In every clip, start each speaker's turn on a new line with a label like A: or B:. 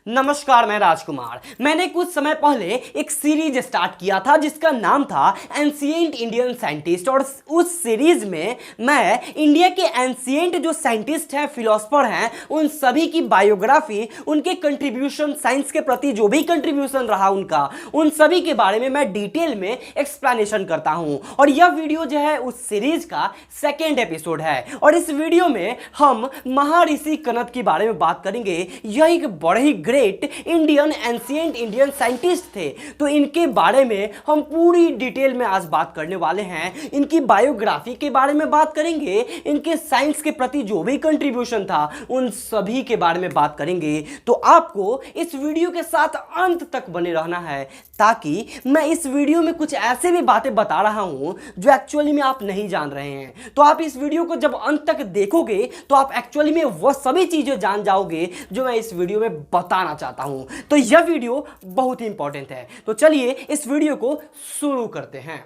A: नमस्कार, मैं राजकुमार। मैंने कुछ समय पहले एक सीरीज स्टार्ट किया था जिसका नाम था एंशिएंट इंडियन साइंटिस्ट, और उस सीरीज में मैं इंडिया के एंशिएंट जो साइंटिस्ट हैं, फिलोसफर हैं, उन सभी की बायोग्राफी, उनके कंट्रीब्यूशन, साइंस के प्रति जो भी कंट्रीब्यूशन रहा उनका, उन सभी के बारे में मैं डिटेल में एक्सप्लेनेशन करता हूं। और यह वीडियो जो है उस सीरीज का सेकेंड एपिसोड है, और इस वीडियो में हम महर्षि कनद के बारे में बात करेंगे। यह एक बड़े ही great Indian ancient Indian scientist थे, तो इनके बारे में हम पूरी डिटेल में आज बात करने वाले हैं। इनकी बायोग्राफी के बारे में बात करेंगे, इनके साइंस के प्रति जो भी कंट्रीब्यूशन था उन सभी के बारे में बात करेंगे। तो आपको इस वीडियो के साथ अंत तक बने रहना है, ताकि मैं इस वीडियो में कुछ ऐसे भी बातें बता रहा हूं जो एक्चुअली में आप नहीं जान रहे हैं। तो आप इस वीडियो को जब अंत तक देखोगे तो आप एक्चुअली में वह सभी चीजें जान जाओगे जो मैं इस वीडियो में बताना चाहता हूं। तो यह वीडियो बहुत ही इंपॉर्टेंट है। तो चलिए इस वीडियो को शुरू करते हैं।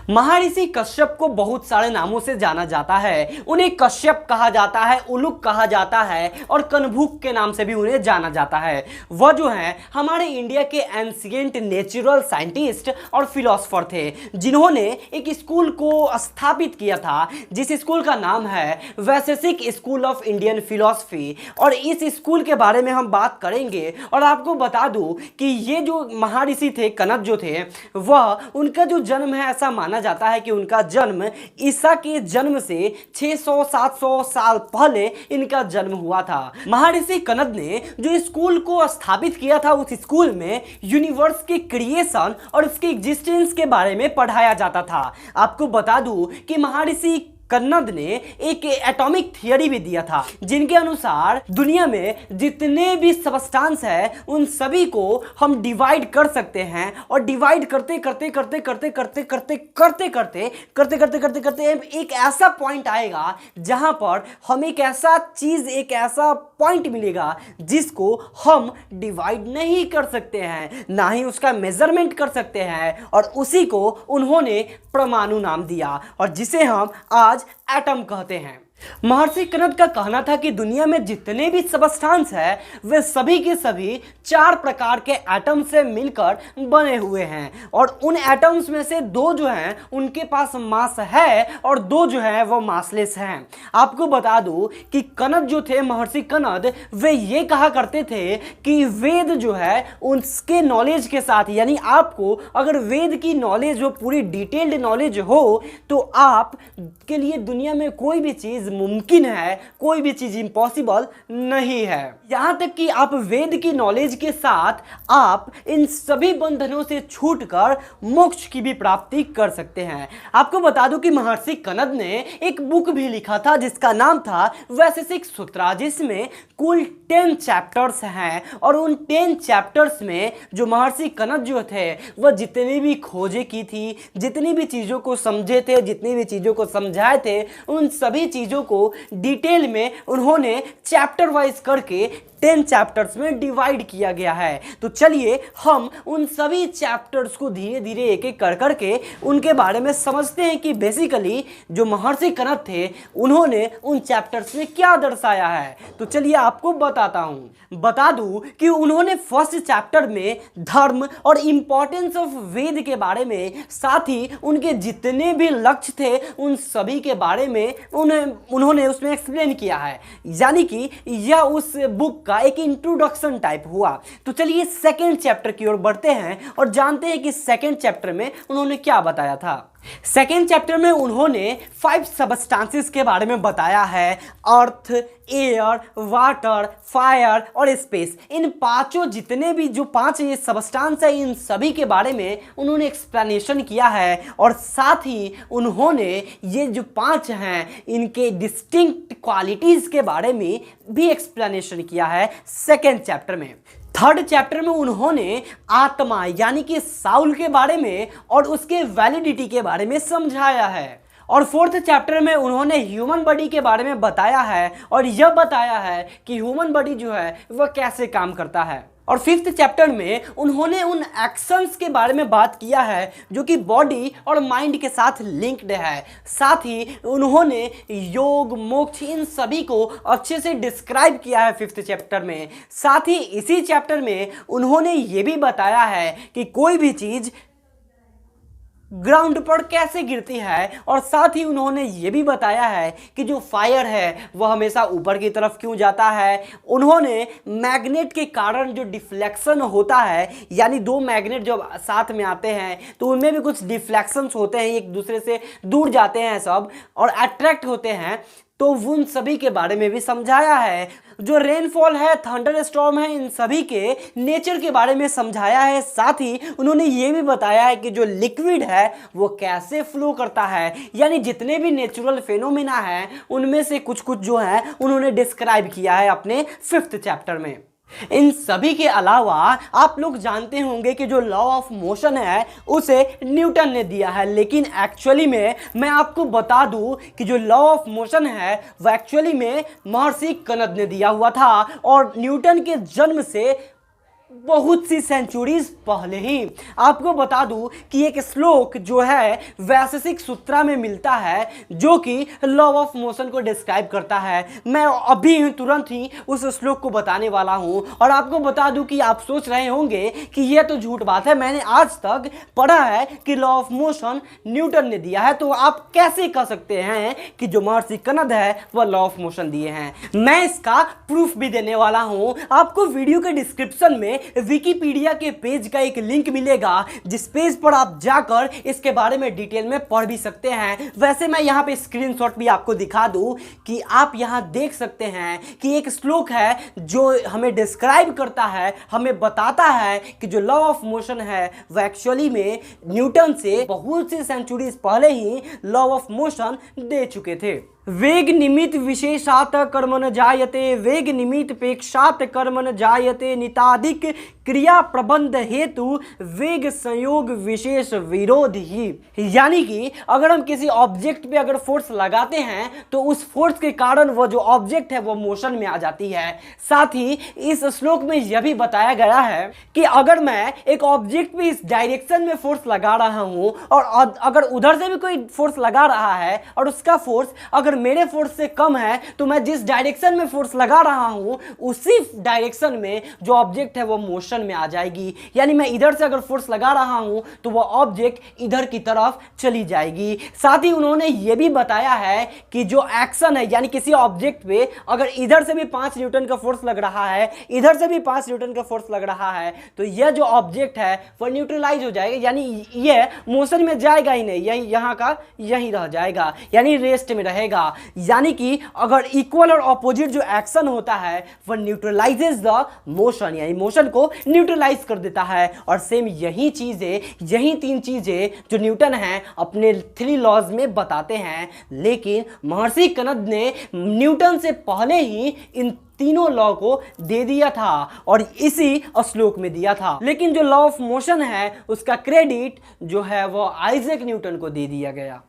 A: महर्षि कश्यप को बहुत सारे नामों से जाना जाता है। उन्हें कश्यप कहा जाता है, उलुक कहा जाता है, और कनभुक के नाम से भी उन्हें जाना जाता है। वह जो है हमारे इंडिया के एंशिएंट नेचुरल साइंटिस्ट और फिलोसफर थे, जिन्होंने एक स्कूल को स्थापित किया था, जिस स्कूल का नाम है वैशेषिक स्कूल ऑफ इंडियन फिलोसफी। और इस स्कूल के बारे में हम बात करेंगे। और आपको बता दूं कि ये जो महर्षि थे, कनद जो थे, वह उनका जो जन्म है, ऐसा माना जाता है कि उनका जन्म ईसा के जन्म से 600-700 साल पहले इनका जन्म हुआ था। महर्षि कनद ने जो स्कूल को स्थापित किया था, उस स्कूल में यूनिवर्स के क्रिएशन और उसके एग्जिस्टेंस के बारे में पढ़ाया जाता था। आपको बता दूं कि महर्षि कनद ने एक एटॉमिक थियरी भी दिया था, जिनके अनुसार दुनिया में जितने भी सबस्टांस है उन सभी को हम डिवाइड कर सकते हैं, और डिवाइड करते करते करते करते करते करते करते करते करते करते करते करते एक ऐसा पॉइंट आएगा जहां पर हम एक ऐसा चीज, एक ऐसा पॉइंट मिलेगा जिसको हम डिवाइड नहीं कर सकते हैं, ना ही उसका मेजरमेंट कर सकते हैं, और उसी को उन्होंने परमाणु नाम दिया, और जिसे हम आज एटम कहते हैं। महर्षि कनद का कहना था कि दुनिया में जितने भी सबस्टांस है वे सभी के सभी 4 प्रकार के एटम से मिलकर बने हुए हैं, और उन एटम्स में से 2 जो हैं उनके पास मास है और 2 जो है वो मासलेस हैं। आपको बता दूं कि कनद जो थे, महर्षि कनद, वे ये कहा करते थे कि वेद जो है उसके नॉलेज के साथ, यानी आपको अगर वेद की नॉलेज हो, पूरी डिटेल्ड नॉलेज हो, तो आप के लिए दुनिया में कोई भी चीज मुमकिन है, कोई भी चीज इम्पॉसिबल नहीं है। यहां तक कि आप वेद की नॉलेज के साथ आप इन सभी बंधनों से छूटकर मोक्ष की भी प्राप्ति कर सकते हैं। आपको बता दूं कि महर्षि कनद ने एक बुक भी लिखा था जिसका नाम था वैशेषिक सूत्रा, जिसमें कुल 10 चैप्टर्स हैं, और उन 10 चैप्टर्स में जो महर्षि कनद जो थे वह जितनी भी खोजें की थी, जितनी भी चीजों को समझे थे, जितनी भी चीजों को समझाए थे, उन सभी चीजों को डिटेल में उन्होंने चैप्टर वाइज करके 10 चैप्टर्स में डिवाइड किया गया है। तो चलिए हम उन सभी चैप्टर्स को धीरे धीरे एक एक कर करके उनके बारे में समझते हैं कि बेसिकली जो महर्षि कनद थे उन्होंने उन चैप्टर्स में क्या दर्शाया है। तो चलिए आपको बताता हूं। बता दूं कि उन्होंने फर्स्ट चैप्टर में धर्म और इंपॉर्टेंस ऑफ वेद के बारे में, साथ ही उनके जितने भी लक्ष्य थे उन सभी के बारे में उन्होंने उसमें एक्सप्लेन किया है, यानी कि यह उस बुक का एक इंट्रोडक्शन टाइप हुआ। तो चलिए सेकंड चैप्टर की ओर बढ़ते हैं और जानते हैं कि सेकंड चैप्टर में उन्होंने क्या बताया था। सेकेंड चैप्टर में उन्होंने 5 सबस्टांसेस के बारे में बताया है। अर्थ, एयर, वाटर, फायर और स्पेस, इन पांचों जितने भी जो 5 ये सबस्टांस है, इन सभी के बारे में उन्होंने एक्सप्लेनेशन किया है, और साथ ही उन्होंने ये जो 5 हैं इनके डिस्टिंक्ट क्वालिटीज के बारे में भी एक्सप्लेनेशन किया है सेकेंड चैप्टर में। थर्ड चैप्टर में उन्होंने आत्मा यानी कि साउल के बारे में और उसके वैलिडिटी के बारे में समझाया है, और फोर्थ चैप्टर में उन्होंने ह्यूमन बॉडी के बारे में बताया है, और यह बताया है कि ह्यूमन बॉडी जो है वह कैसे काम करता है। और 5th चैप्टर में उन्होंने उन एक्शंस के बारे में बात किया है जो कि बॉडी और माइंड के साथ लिंक्ड है। साथ ही उन्होंने योग, मोक्ष, इन सभी को अच्छे से डिस्क्राइब किया है 5th चैप्टर में। साथ ही इसी चैप्टर में उन्होंने ये भी बताया है कि कोई भी चीज़ ग्राउंड पर कैसे गिरती है, और साथ ही उन्होंने ये भी बताया है कि जो फायर है वह हमेशा ऊपर की तरफ क्यों जाता है। उन्होंने मैग्नेट के कारण जो डिफ्लेक्शन होता है, यानी दो मैग्नेट जब साथ में आते हैं तो उनमें भी कुछ डिफ्लेक्शंस होते हैं, एक दूसरे से दूर जाते हैं सब और अट्रैक्ट होते हैं, तो उन सभी के बारे में भी समझाया है। जो रेनफॉल है, थंडर स्टॉर्म है, इन सभी के नेचर के बारे में समझाया है। साथ ही उन्होंने ये भी बताया है कि जो लिक्विड है वो कैसे फ्लो करता है, यानी जितने भी नेचुरल फेनोमेना हैं उनमें से कुछ कुछ जो है उन्होंने डिस्क्राइब किया है अपने 5th चैप्टर में। इन सभी के अलावा आप लोग जानते होंगे कि जो लॉ ऑफ मोशन है उसे न्यूटन ने दिया है, लेकिन एक्चुअली में मैं आपको बता दूं कि जो लॉ ऑफ मोशन है वो एक्चुअली में महर्षि कनद ने दिया हुआ था, और न्यूटन के जन्म से बहुत सी सेंचुरीज पहले ही। आपको बता दूं कि एक श्लोक जो है वैशेषिक सूत्रा में मिलता है जो कि लॉ ऑफ मोशन को डिस्क्राइब करता है। मैं अभी तुरंत ही उस श्लोक को बताने वाला हूं, और आपको बता दूं कि आप सोच रहे होंगे कि यह तो झूठ बात है, मैंने आज तक पढ़ा है कि लॉ ऑफ मोशन न्यूटन ने दिया है, तो आप कैसे कह सकते हैं कि जो महर्षि कनद है वह लॉ ऑफ मोशन दिए हैं। मैं इसका प्रूफ भी देने वाला हूं। आपको वीडियो के डिस्क्रिप्शन में विकिपीडिया के पेज का एक लिंक मिलेगा, जिस पेज पर आप जाकर इसके बारे में डिटेल में पढ़ भी सकते हैं। वैसे मैं यहाँ पे स्क्रीनशॉट भी आपको दिखा दूं कि आप यहाँ देख सकते हैं कि एक श्लोक है जो हमें डिस्क्राइब करता है, हमें बताता है कि जो लॉ ऑफ मोशन है वह एक्चुअली में न्यूटन से बहुत सी सेंचुरीज पहले ही लॉ ऑफ मोशन दे चुके थे। वेग निमित्त विशेषात कर्मण जायते, वेग निमित्त पेक्षात कर्मण जायते, निताधिक क्रिया प्रबंध हेतु वेग संयोग विशेष विरोध ही। यानी कि अगर हम किसी ऑब्जेक्ट पे अगर फोर्स लगाते हैं तो उस फोर्स के कारण वो जो ऑब्जेक्ट है वो मोशन में आ जाती है। साथ ही इस श्लोक में यह भी बताया गया है कि अगर मैं एक ऑब्जेक्ट पे इस डायरेक्शन में फोर्स लगा रहा हूं और अगर उधर से भी कोई फोर्स लगा रहा है और उसका फोर्स अगर मेरे फोर्स से कम है, तो मैं जिस डायरेक्शन में फोर्स लगा रहा हूं उसी डायरेक्शन में जो ऑब्जेक्ट है वो मोशन में आ जाएगी। यानी मैं इधर से अगर फोर्स लगा रहा हूं तो वो ऑब्जेक्ट इधर की तरफ चली जाएगी। साथ ही उन्होंने ये भी बताया है कि जो एक्शन है, यानी किसी ऑब्जेक्ट पे अगर इधर से भी 5 न्यूटन का फोर्स लग रहा है, इधर से भी 5 न्यूटन का फोर्स लग रहा है, तो यह जो ऑब्जेक्ट है वो न्यूट्रलाइज हो जाएगा, यानी यह मोशन में जाएगा ही नहीं, यही यहाँ का यहीं रह जाएगा, यानी रेस्ट में रहेगा। यानी कि अगर इक्वल और ऑपोजिट जो एक्शन होता है वह न्यूट्रलाइजेस द मोशन, यानी मोशन को न्यूट्रलाइज कर देता है। और सेम यही चीजें, यही 3 चीजें जो न्यूटन है अपने 3 लॉज में बताते हैं, लेकिन महर्षि कनद ने न्यूटन से पहले ही इन तीनों लॉ को दे दिया था और इसी श्लोक में दिया था। लेकिन जो लॉ ऑफ मोशन है उसका क्रेडिट जो है वो आइजैक न्यूटन को दे दिया गया।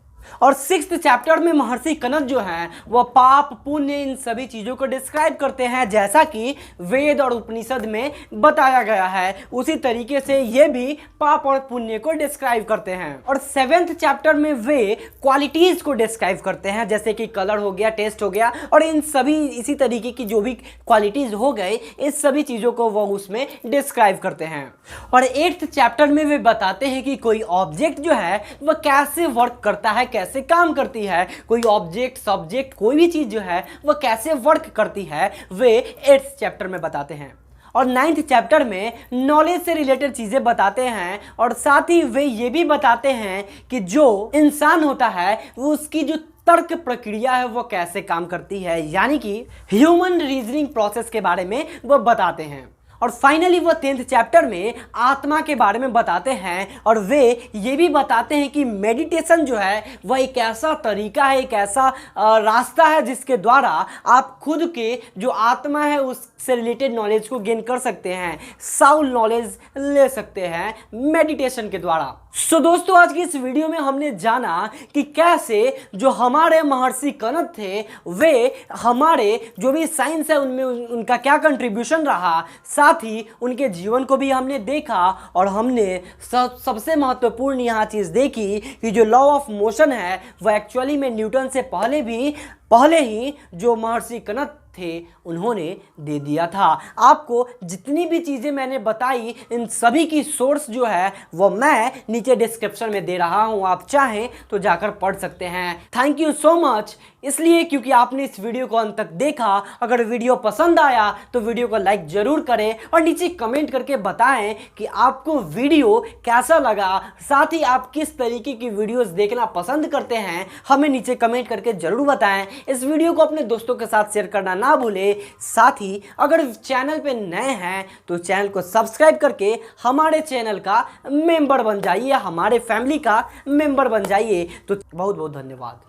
A: और 6th चैप्टर में महर्षि कनद जो है वह पाप, पुण्य, इन सभी चीजों को डिस्क्राइब करते हैं, जैसा कि वेद और उपनिषद में बताया गया है उसी तरीके से ये भी पाप और पुण्य को डिस्क्राइब करते हैं। और 7th चैप्टर में वे क्वालिटीज को डिस्क्राइब करते हैं, जैसे कि कलर हो गया, टेस्ट हो गया, और इन सभी इसी तरीके की जो भी क्वालिटीज हो गए, इस सभी चीजों को वो उसमें डिस्क्राइब करते हैं। और 8th चैप्टर में वे बताते हैं कि कोई ऑब्जेक्ट जो है वह कैसे वर्क करता है, कैसे काम करती है, कोई ऑब्जेक्ट, सब्जेक्ट, कोई भी चीज जो है वह कैसे वर्क करती है, वे 8th चैप्टर में बताते हैं। और 9th चैप्टर में नॉलेज से रिलेटेड चीजें बताते हैं, और साथ ही वे ये भी बताते हैं कि जो इंसान होता है वो उसकी जो तर्क प्रक्रिया है वो कैसे काम करती है, यानी कि ह्यूमन रीजनिंग प्रोसेस के बारे में वो बताते हैं। और फाइनली वो 10th चैप्टर में आत्मा के बारे में बताते हैं, और वे ये भी बताते हैं कि मेडिटेशन जो है वह एक ऐसा तरीका है, एक ऐसा रास्ता है जिसके द्वारा आप खुद के जो आत्मा है उससे रिलेटेड नॉलेज को गेन कर सकते हैं, साउल नॉलेज ले सकते हैं मेडिटेशन के द्वारा। सो दोस्तों, आज की इस वीडियो में हमने जाना कि कैसे जो हमारे महर्षि कनद थे वे हमारे जो भी साइंस है उनमें उनका क्या कंट्रीब्यूशन रहा, साथ साथ ही उनके जीवन को भी हमने देखा और हमने सबसे महत्वपूर्ण यहाँ चीज़ देखी कि जो लॉ ऑफ मोशन है वह एक्चुअली में न्यूटन से पहले ही जो महर्षि कणत थे उन्होंने दे दिया था। आपको जितनी भी चीज़ें मैंने बताई इन सभी की सोर्स जो है वो मैं नीचे डिस्क्रिप्शन में दे रहा हूं, आप चाहें तो जाकर पढ़ सकते हैं। थैंक यू सो मच, इसलिए क्योंकि आपने इस वीडियो को अंत तक देखा। अगर वीडियो पसंद आया तो वीडियो को लाइक जरूर करें और नीचे कमेंट करके बताएं कि आपको वीडियो कैसा लगा, साथ ही आप किस तरीके की वीडियोस देखना पसंद करते हैं हमें नीचे कमेंट करके जरूर बताएं। इस वीडियो को अपने दोस्तों के साथ शेयर करना ना भूले। साथ ही अगर चैनल पे नए हैं तो चैनल को सब्सक्राइब करके हमारे चैनल का मेंबर बन जाइए, हमारे फैमिली का मेंबर बन जाइए। तो बहुत बहुत धन्यवाद।